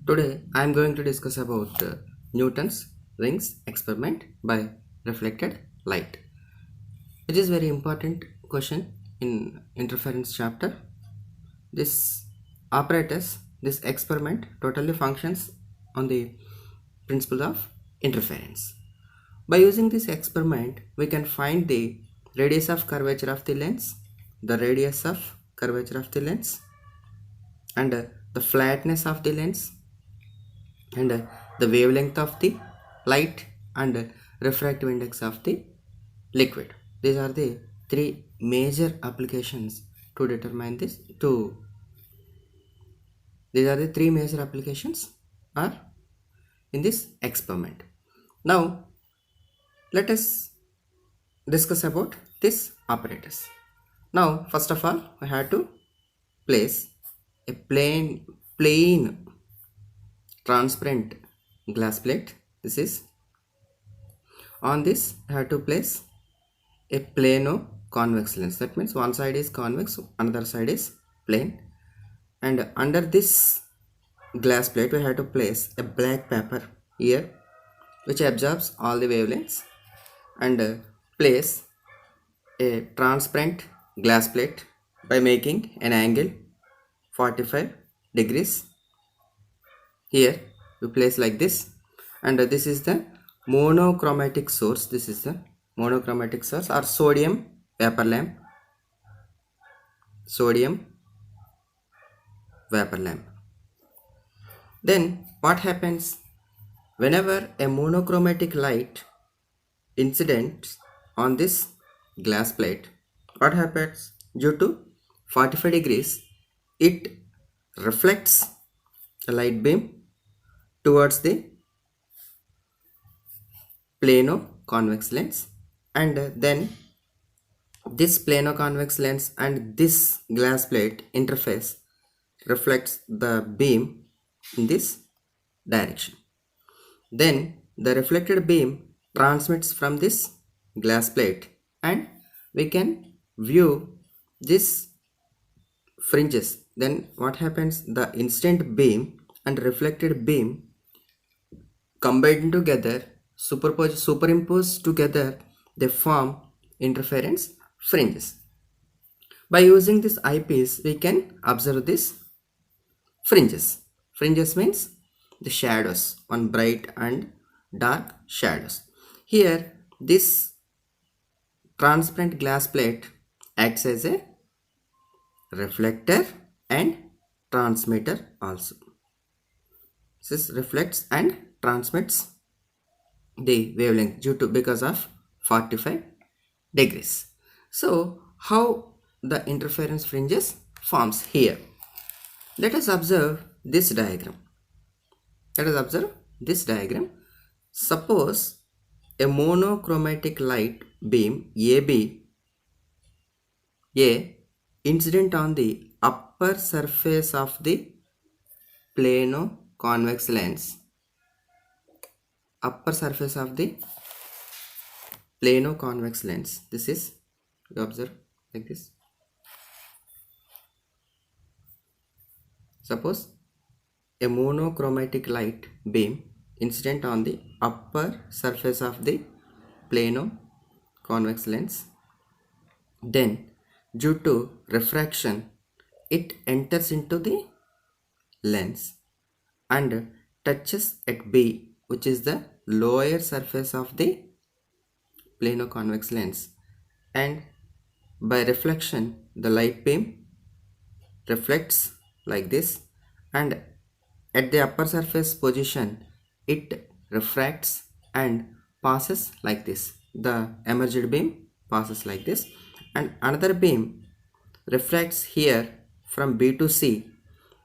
Today I am going to discuss about Newton's rings experiment by reflected light. It is very important question in interference chapter. This apparatus, this experiment totally functions on the principle of interference. By using this experiment, we can find the radius of curvature of the lens, the radius of curvature of the lens, and the flatness of the lens, and the wavelength of the light, and refractive index of the liquid. These are the three major applications to determine this. These are the three major applications are in this experiment. Now let us discuss about this apparatus. Now first of all, we have to place a plain transparent glass plate. This is on this I have to place a plano convex lens. That means one side is convex, another side is plane, and under this glass plate we have to place a black paper here which absorbs all the wavelengths, and place a transparent glass plate by making an angle 45 degrees. Here we place like this, and this is the monochromatic source. This is the monochromatic source or sodium vapor lamp. Then what happens whenever a monochromatic light incidents on this glass plate? What happens? Due to 45 degrees, it reflects the light beam towards the plano convex lens, and then this plano convex lens and this glass plate interface reflects the beam in this direction. Then the reflected beam transmits from this glass plate, and we can view this fringes. Then what happens? The incident beam and reflected beam combined together, superimposed together, they form interference fringes. By using this eyepiece, we can observe this fringes. Fringes means the shadows, one bright and dark shadows. Here this transparent glass plate acts as a reflector and transmitter also. This reflects and transmits the wavelength because of 45 degrees. So how the interference fringes forms here? Let us observe this diagram. Suppose a monochromatic light beam AB incident on the upper surface of the plano convex lens. This is, you observe like this. Suppose a monochromatic light beam incident on the upper surface of the plano convex lens. Then due to refraction, it enters into the lens and touches at B, which is the lower surface of the plano convex lens, and by reflection the light beam reflects like this, and at the upper surface position it refracts and passes like this. The emerged beam passes like this, and another beam refracts here from B to C.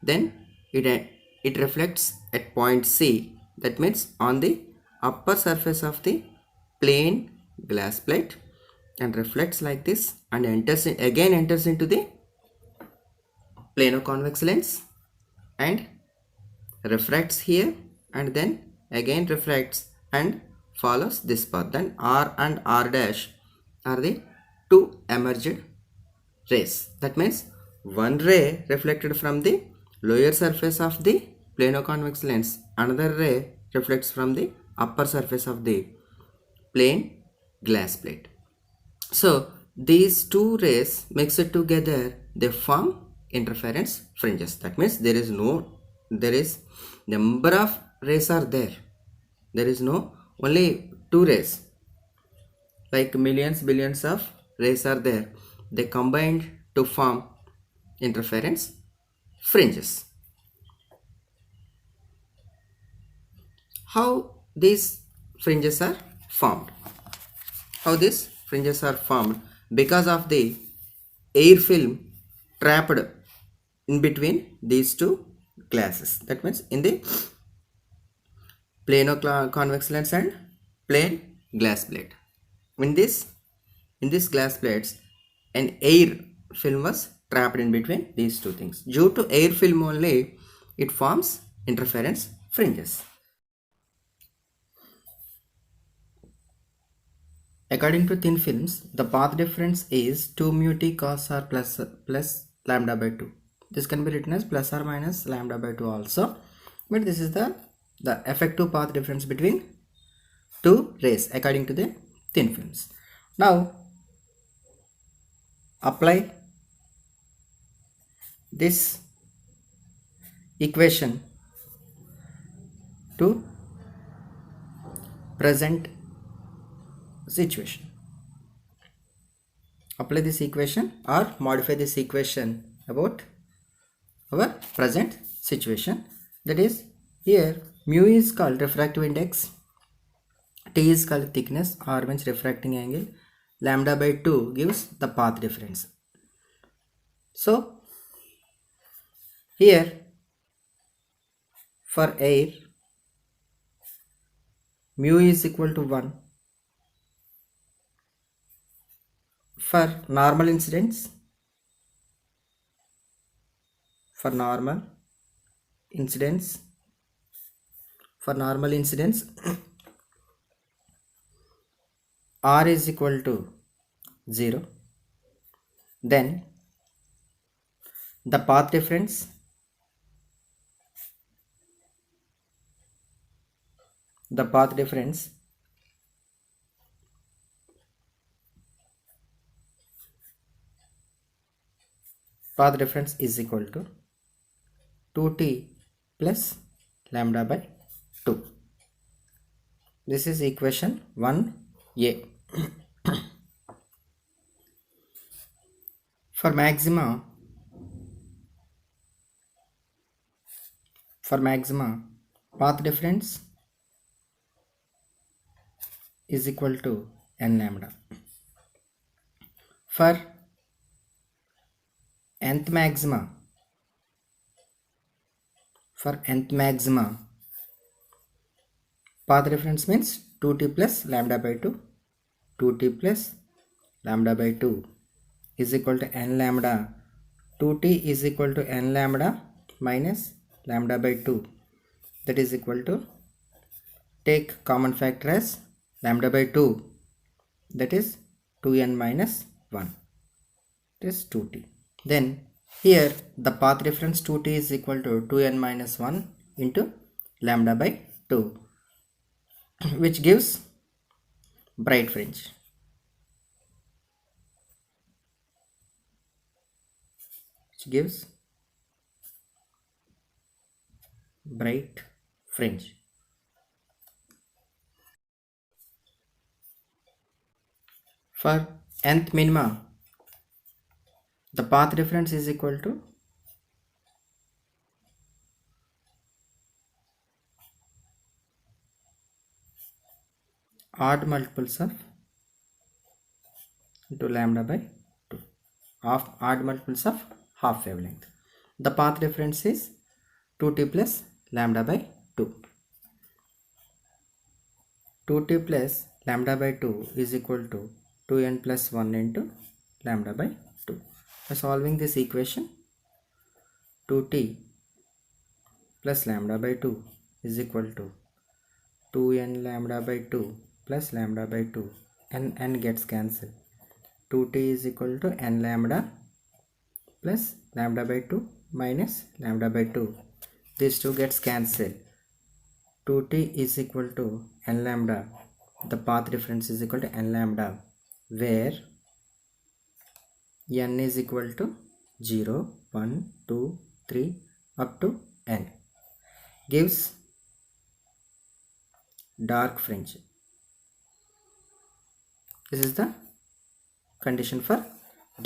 Then it reflects at point C. That means on the upper surface of the plane glass plate, and reflects like this, and enters into the plano convex lens and refracts here, and then again refracts and follows this path. Then R and R dash are the two emerged rays. That means one ray reflected from the lower surface of the plano convex lens, another ray reflects from the upper surface of the plane glass plate. So these two rays mixed together, they form interference fringes. That means there is number of rays are there. There is no only two rays, like millions billions of rays are there. They combined to form interference fringes. How these fringes are formed? How these fringes are formed? Because of the air film trapped in between these two glasses. That means in the plano convex lens and plane glass plate. In this glass plates, an air film was trapped in between these two things. Due to air film only, it forms interference fringes. According to thin films, the path difference is 2 mu t cos r plus lambda by 2. This can be written as plus or minus lambda by 2 also. But this is the effective path difference between two rays according to the thin films. Now, apply this equation to present situation. Apply this equation or modify this equation about our present situation. That is, here mu is called refractive index, t is called thickness, r means refracting angle, lambda by 2 gives the path difference. So here for air, mu is equal to 1. For normal incidence, r is equal to 0. Then the path difference is equal to 2t plus lambda by 2. This is equation 1a. For maxima, path difference is equal to n lambda. For nth maxima, path difference means 2t plus lambda by 2. 2t plus lambda by 2 is equal to n lambda. 2t is equal to n lambda minus lambda by 2. That is equal to, take common factor as lambda by 2. That is 2n minus 1. It is 2t. Then here the path difference 2t is equal to 2n minus 1 into lambda by 2, which gives bright fringe. For nth minima, the path difference is equal to odd multiples of into lambda by 2, of odd multiples of half wavelength. The path difference is 2t plus lambda by 2. 2t plus lambda by 2 is equal to 2n plus 1 into lambda by 2. By solving this equation, 2t plus lambda by 2 is equal to 2n lambda by 2 plus lambda by 2, and n gets cancelled. 2t is equal to n lambda plus lambda by 2 minus lambda by 2. these two gets cancelled. 2t is equal to n lambda, the path difference is equal to n lambda, where n is equal to 0, 1, 2, 3 up to n, gives dark fringe. This is the condition for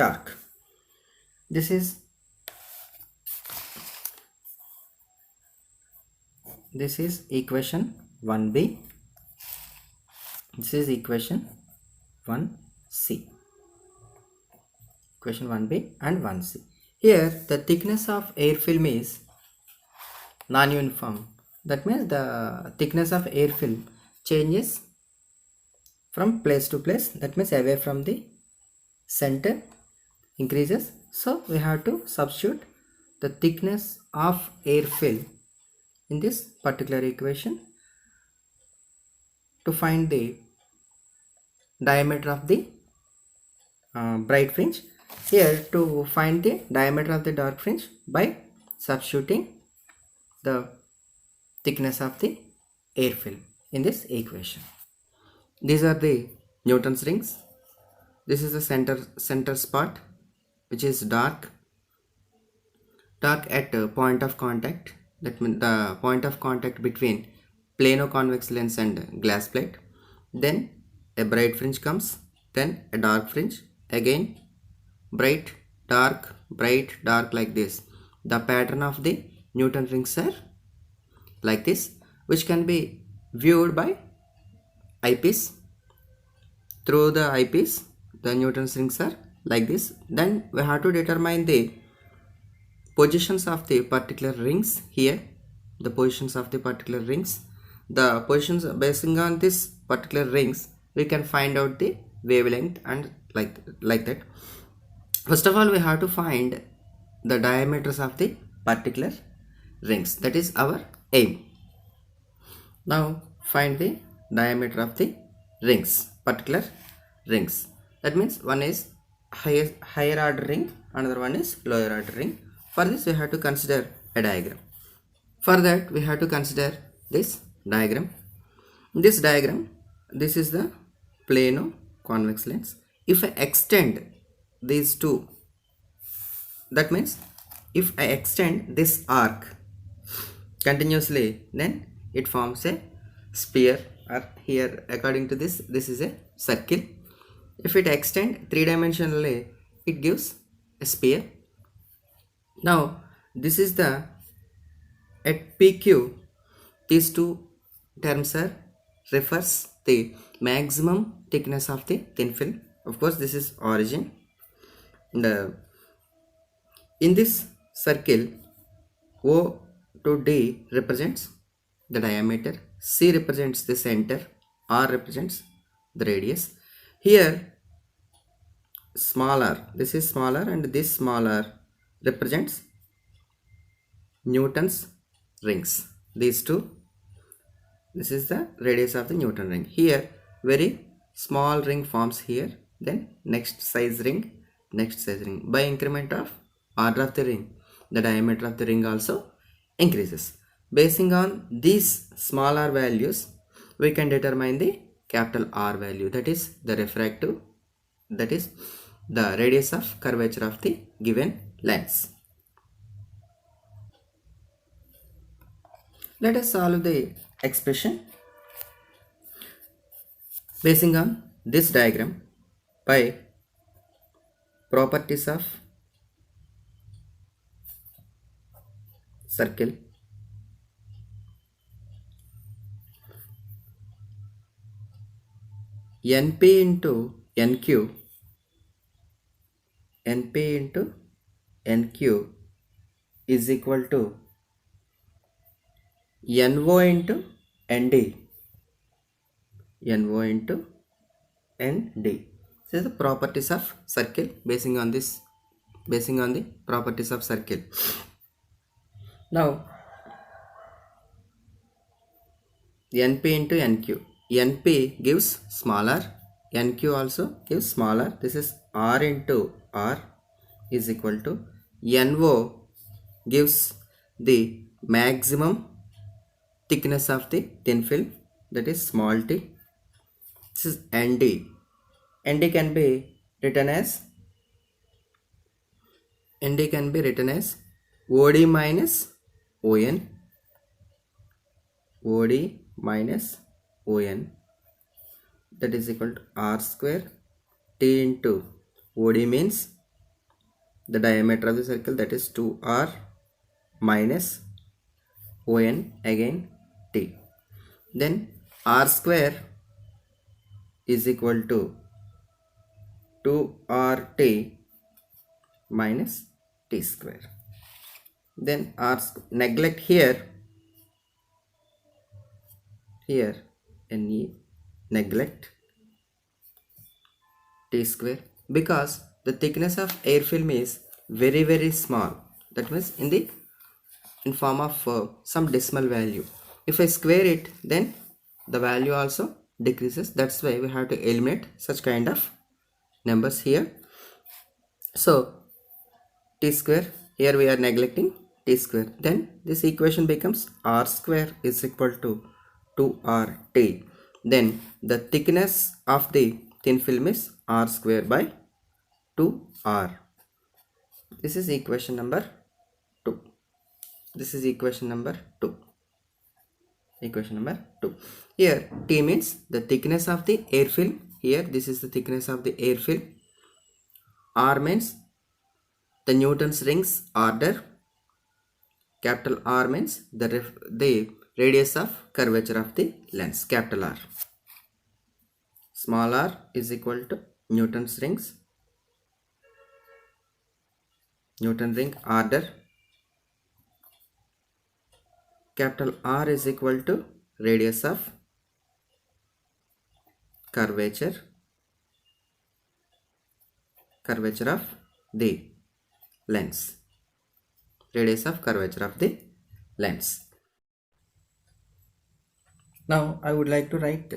dark. This is equation 1b. This is equation 1c. Equation 1b and 1c. Here the thickness of air film is non-uniform. That means the thickness of air film changes from place to place. That means away from the center increases. So we have to substitute the thickness of air film in this particular equation to find the diameter of the bright fringe. Here, to find the diameter of the dark fringe by substituting the thickness of the air film in this equation. These are the Newton's rings. This is the center spot, which is dark at point of contact. That means the point of contact between plano convex lens and glass plate. Then a bright fringe comes, then a dark fringe, again bright, dark, like this. The pattern of the Newton rings are like this, which can be viewed by eyepiece. Through the eyepiece, the Newton's rings are like this. Then we have to determine the positions of the particular rings here. The positions of the particular rings. The positions basing on this particular rings, we can find out the wavelength and like that. First of all, we have to find the diameters of the particular rings. That is our aim. Now find the diameter of the rings, particular rings. That means one is higher order ring, another one is lower order ring. For this we have to consider a diagram. For that we have to consider this diagram. This diagram, this is the plano convex lens. If I extend these two, that means if I extend this arc continuously, then it forms a sphere, or here according to this is a circle. If it extend three-dimensionally, it gives a sphere. Now this is the at PQ, these two terms are refers the maximum thickness of the thin film. Of course, this is origin. And in this circle, O to D represents the diameter, C represents the center, R represents the radius. Here smaller, this is smaller, and this smaller represents Newton's rings. These two, this is the radius of the Newton ring. Here very small ring forms here, then next size ring. By increment of order of the ring, the diameter of the ring also increases. Basing on these smaller values, we can determine the capital R value, that is the refractive, that is the radius of curvature of the given lens. Let us solve the expression basing on this diagram by properties of circle. NP into NQ is equal to NO into ND. This is the properties of circle basing on the properties of circle. Now NP into NQ. NP gives smaller, NQ also gives smaller. This is R into R is equal to NO gives the maximum thickness of the thin film, that is small t. This is ND. ND can be written as OD minus ON, OD minus ON, that is equal to R square T into OD means the diameter of the circle, that is 2R minus ON again T. Then R square is equal to 2RT minus T square. Then neglect here neglect T square, because the thickness of air film is very small. That means in form of some decimal value. If I square it, then the value also decreases. That's why we have to eliminate such kind of numbers here. So T square, here we are neglecting T square. Then this equation becomes R square is equal to 2RT. Then the thickness of the thin film is R square by 2R. This is equation number 2. This is equation number 2. Equation number 2. Here T means the thickness of the air film. Here this is the thickness of the air film. R means the Newton's rings order. Capital R means the radius of curvature of the lens, capital R. Small r is equal to Newton's rings, Newton ring order. Capital R is equal to radius of curvature of the lens, radius of curvature of the lens. Now I would like to write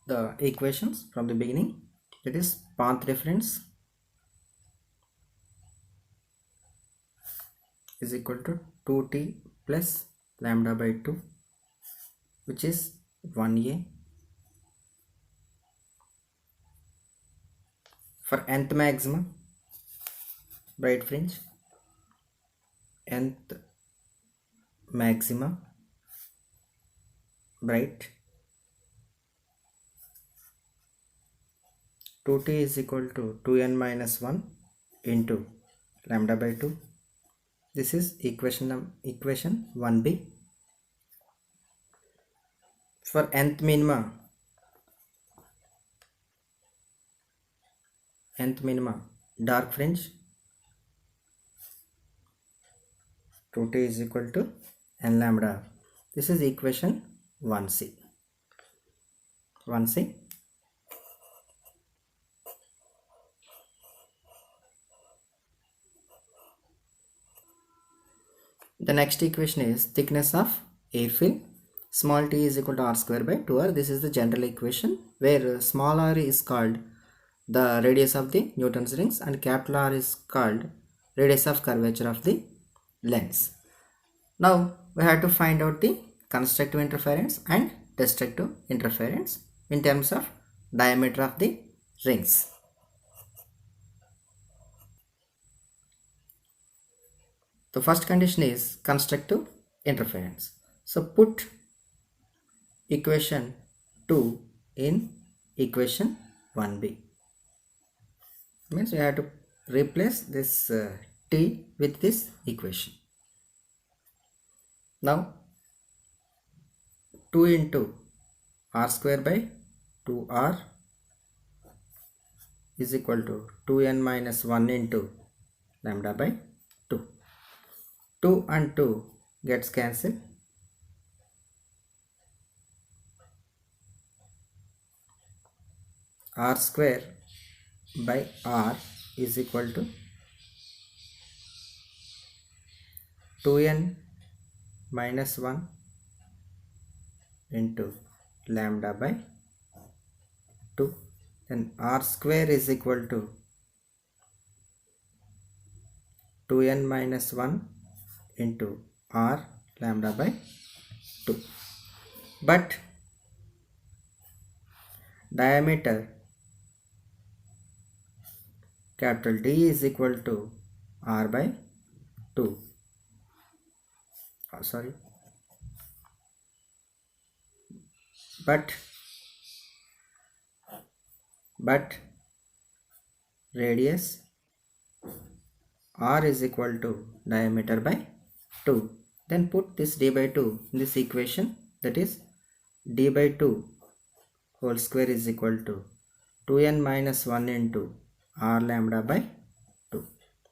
the equations from the beginning. That is path reference is equal to 2t plus lambda by 2, which is 1a. For nth maxima, bright fringe, nth maxima, bright, 2t is equal to 2n minus 1 into lambda by 2. This is equation 1b. For nth minima, dark fringe, 2t is equal to n lambda. This is equation 1c. The next equation is thickness of air film. Small t is equal to r square by 2r. This is the general equation where small r is called the radius of the Newton's rings and capital R is called radius of curvature of the lens. Now we have to find out the constructive interference and destructive interference in terms of diameter of the rings. The first condition is constructive interference. So put equation 2 in equation 1b. Means we have to replace this t with this equation. Now 2 into r square by 2r is equal to 2n minus 1 into lambda by 2. 2 and 2 gets cancelled. R square by r is equal to 2n minus 1 into lambda by 2. Then r square is equal to 2n minus 1 into r lambda by 2. But diameter capital D is equal to r by 2. But radius r is equal to diameter by 2. Then put this d by 2 in this equation, that is d by 2 whole square is equal to 2n minus 1 into r lambda by 2.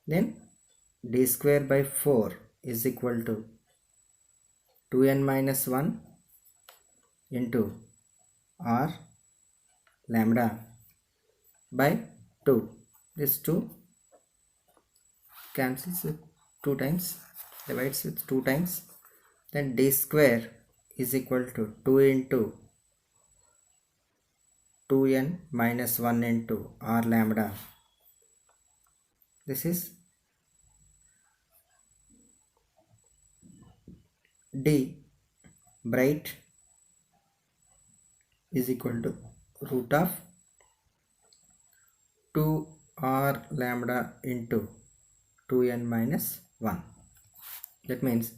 Then d square by 4 is equal to 2n minus 1 into r lambda by 2. This 2 cancels with 2 times, divides with 2 times. Then d square is equal to 2 into 2n minus 1 into r lambda. This is d bright is equal to root of 2r lambda into 2n minus 1. That means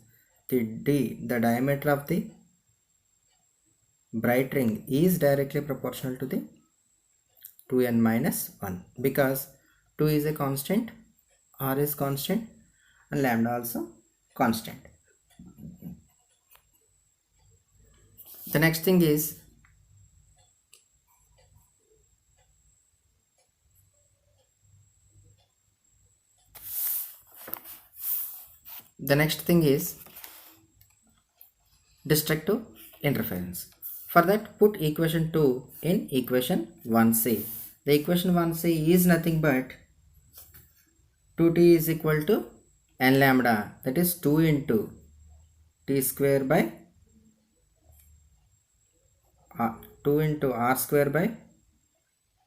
the diameter of the bright ring is directly proportional to the 2n minus 1, because 2 is a constant, r is constant, and lambda also constant. The next thing is destructive interference. For that, put equation 2 in equation 1c. The equation 1c is nothing but 2t is equal to n lambda, that is 2 into t square by 2 into r square by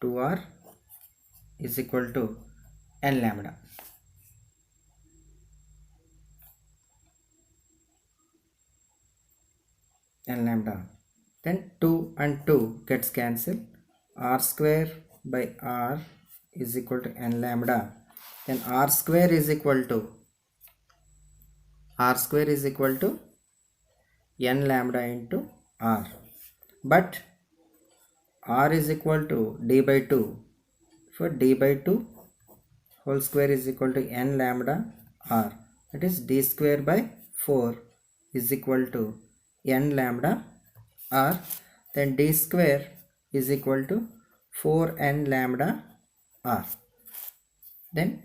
2r is equal to n lambda. Then 2 and 2 gets cancelled. R square by r is equal to n lambda. Then r square is equal to n lambda into r. But r is equal to d by 2. For d by 2 whole square is equal to n lambda r. That is d square by 4 is equal to n lambda r. Then d square is equal to 4n lambda r. Then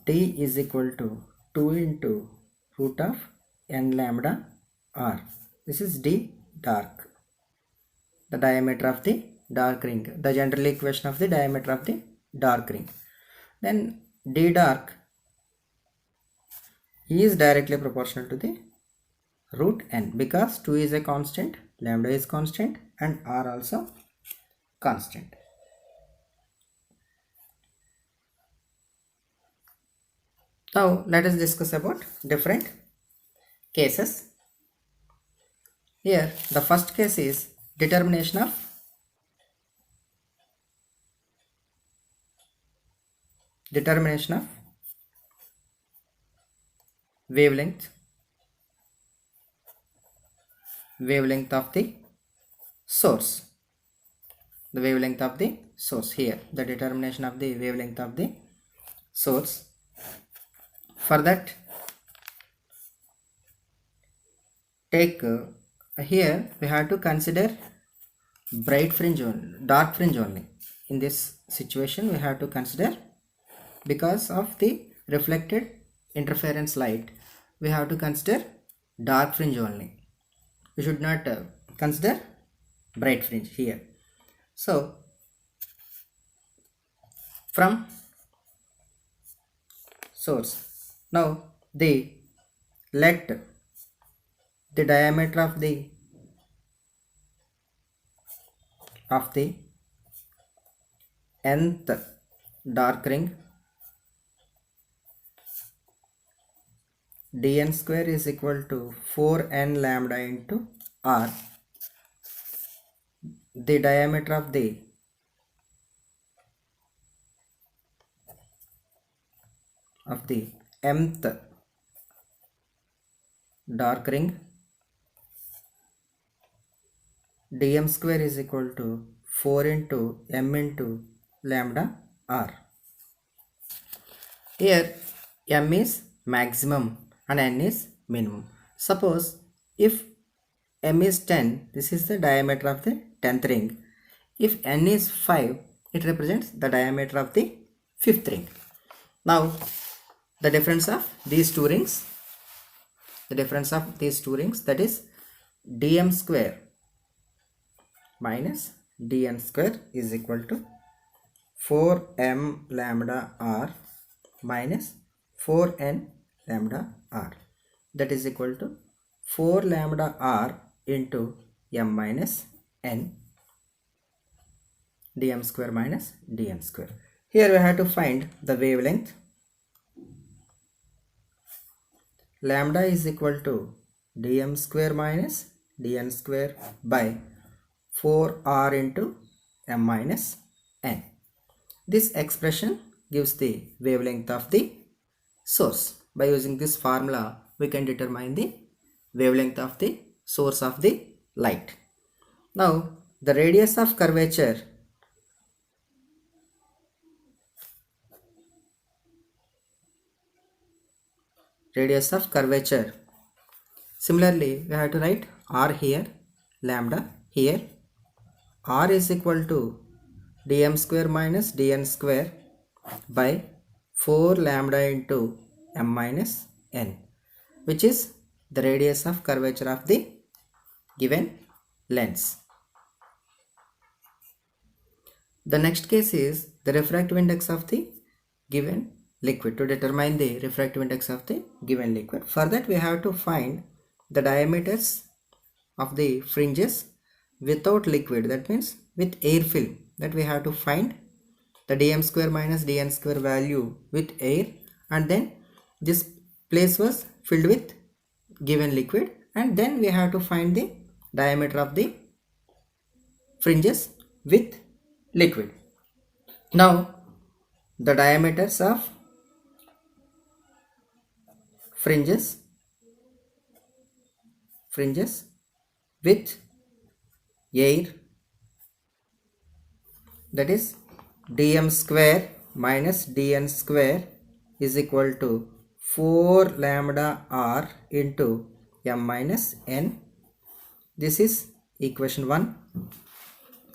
d is equal to 2 into root of n lambda r. This is d dark, the diameter of the dark ring, the general equation of the diameter of the dark ring. Then d dark is directly proportional to the root n, because 2 is a constant, lambda is constant, and r also constant. Now let us discuss about different cases. Here the first case is determination of wavelength of the source. The wavelength of the source. Here the determination of the wavelength of the source. For that, take here we have to consider bright fringe only, dark fringe only. In this situation we have to consider, because of the reflected interference light, we have to consider dark fringe only. We should not consider bright fringe here. So from source, now let the diameter of the nth dark ring dn square is equal to 4n lambda into r. The diameter of the mth dark ring, dm square is equal to 4 into m into lambda r. Here m is maximum and n is minimum. Suppose if m is 10, this is the diameter of the 10th ring. If n is 5, it represents the diameter of the 5th ring. Now the difference of these two rings, that is dm square minus dn square is equal to 4m lambda r minus 4n lambda r, that is equal to 4 lambda r into m minus n dm square minus dn square. Here we have to find the wavelength. Lambda is equal to dm square minus dn square by 4r into m minus n. This expression gives the wavelength of the source. By using this formula, we can determine the wavelength of the source of the light. Now the radius of curvature similarly we have to write r here, lambda here. R is equal to dm square minus dn square by 4 lambda into m minus n, which is the radius of curvature of the given lens. The next case is the refractive index of the given liquid. To determine the refractive index of the given liquid, for that we have to find the diameters of the fringes without liquid, that means with air film, that we have to find the dm square minus dn square value with air, and then this place was filled with given liquid, and then we have to find the diameter of the fringes with liquid. Now the diameters of fringes with air, that is dm square minus dn square is equal to 4 lambda r into m minus n. This is equation 1.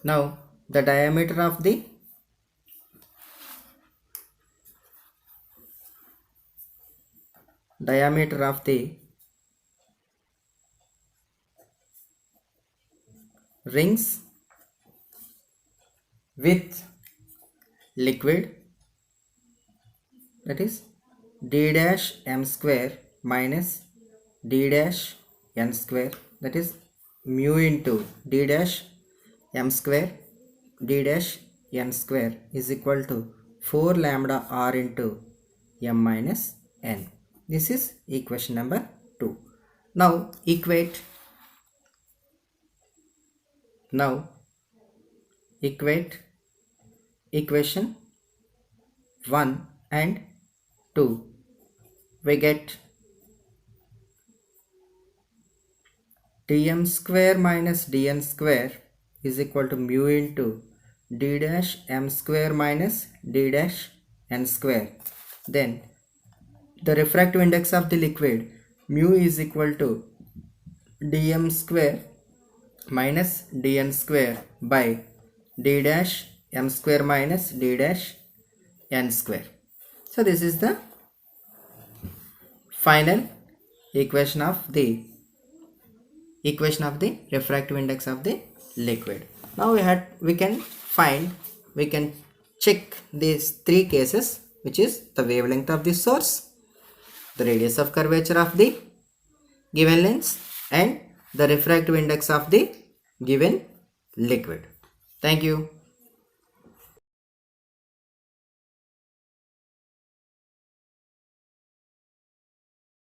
Now the diameter of the rings with liquid, that is d dash m square minus d dash n square, that is mu into d dash m square d dash n square is equal to 4 lambda r into m minus n. This is equation number 2. Now equate equation 1 and 2. We get dm square minus dn square is equal to mu into d dash m square minus d dash n square. Then the refractive index of the liquid, mu is equal to dm square minus dn square by d dash m square minus d dash n square. So this is the final equation of the refractive index of the liquid. Now we can check these 3 cases, which is the wavelength of the source, the radius of curvature of the given lens, and the refractive index of the given liquid. Thank you.